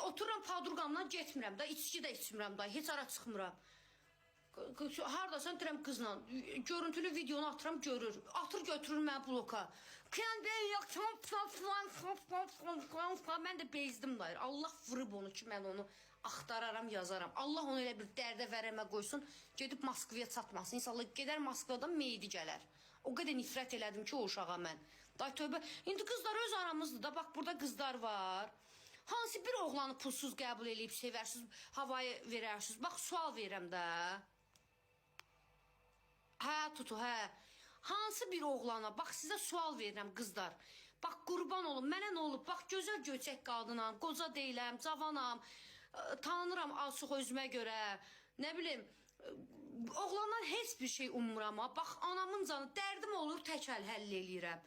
Otururam padurqamdan getmirəm da, içki də içmirəm da, heç ara çıxmıram. Hardasan deyirəm qızla, görüntülü videonu atıram, görür. Atır götürür məni bloka. Kən ben yoxsam, mən də bezdim dayır. Allah vurub onu ki, mən onu axtararam, yazaram. Allah onu elə bir dərdə vərəmə qoysun, gedib Moskvaya çatmasın. İnşallah gedər Moskvadan meyidi gələr. O qədər nifrət elədim ki, o uşağa mən. Day tövbə, indi qızlar öz aramızdır da, bax burada qızlar var. Hansı bir oğlanı pulsuz qəbul edib sevərsiniz, havaya verərsiniz. Bax, sual verirəm də. Hə, tutu, hə. Hansı bir oğlana, bax sizə sual verirəm qızlar. Bax qurban olun, mənə nə olub? Bax gözəl göçək qadınam, qoca deyiləm, cavanam, tanınıram az-çox özümə görə. Nə bilim, oğlandan heç bir şey ummuram. Bax anamın canı, dərdim olur, tək həll eləyirəm.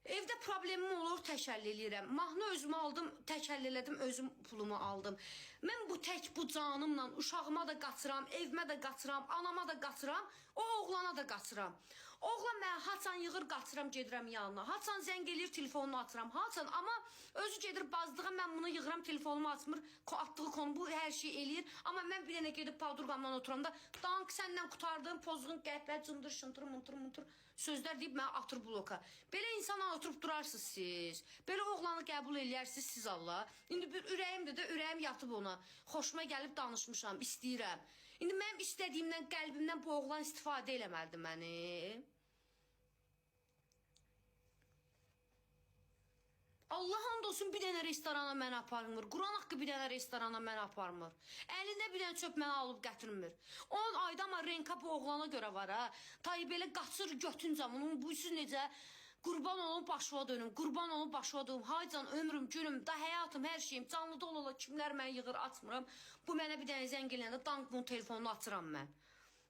Evdə problemim olur, tək həll eləyirəm. Mahnı özümü aldım, tək həll elədim, özüm pulumu aldım. Mən bu tək bu canımla uşağıma da qaçıram, evimə də qaçıram, anama da qaçıram, o oğlana da qaçıram. Oğlan mənə haçan yığır, qaçıram, gedirəm yanına. Haçan zəng eləyir, telefonunu açıram. Haçan, amma özü gedir bazdığa, mən bunu yığıram, telefonumu açmır, atdığı konu bu hər şey eləyir. Amma mən bir dənə gedib padurqamdan oturamda, dank səndən qutardığım pozğun qəhbə, cındır, şıntır, mıntır sözlər deyib mənə atır bloka. Belə insana oturub durarsınız siz. Belə oğlanı qəbul eləyərsiniz siz Allah. İndi bir ürəyimdə də ürəyim yatıb ona. Xoşuma gəlib danışmışam, istəyirəm. İndi mənim istədiyimdən, qəlbimdən bu oğlan istifadə eləməlidir məni. Allah and olsun bir dənə restorana məni aparmır. Quran haqqı bir dənə restorana məni aparmır. Əlində bir dənə çöp məni alıb gətirmir. 10 ayda amma renka bu oğlana görə var ha. Tay belə qaçır götüncəm. Onun bu üstü necə? Qurban olun başıma dönüm. Qurban olun başıma dönüm. Haycan ömrüm, günüm, da həyatım, hər şeyim canlı dolu ola kimlər mən yığır açmıram. Bu mənə bir dənə zəng eləyəndə dank bunun telefonunu açıram mən.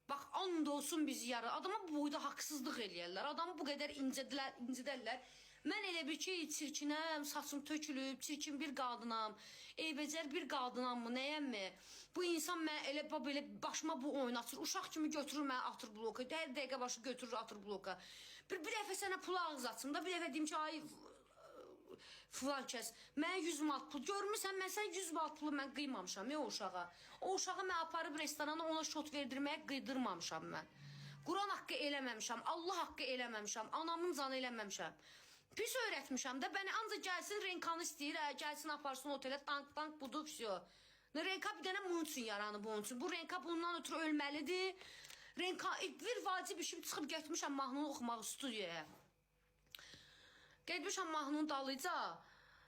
Bax, and olsun bizi yarı. Adama bu boyda haqsızlıq eləyərlər. Adamı bu qədər incidərlər. Mən elə bir ki, çirkinəm, saçım tökülüb, çirkin bir qadınam, eybəcər bir qadınam mı, nəyəmmi? Bu insan mən elə belə başıma bu oyun açır, uşaq kimi götürür mənə atır bloka, hər dəqiqə başı götürür atır bloka. Bir dəfə sənə pul ağız açım da, bir dəfə deyim ki, ay filan kəs, mənə 100 manat pul, görmürsən, mən sən 100 manat pulu mən qıymamışam ya o uşağa. O uşağı mən aparıb restorana ona şot verdirməyə qıydırmamışam mən. Quran haqqı eləməmişəm, Allah haqqı eləməmişəm, anamın canı eləməmişəm. Pis öyrətmişəm də, bəni ancaq gəlsin renkanı istəyir, gəlsin aparsın otelə, dank budur, vəsiyo. Renka bir dənə bunun üçün yaranıb onun üçün. Bu renka bundan ötürü ölməlidir. Renka, bir vacib işim çıxıb getmişəm mahnını oxumaq studiyaya. Getmişəm mahnının dalıca.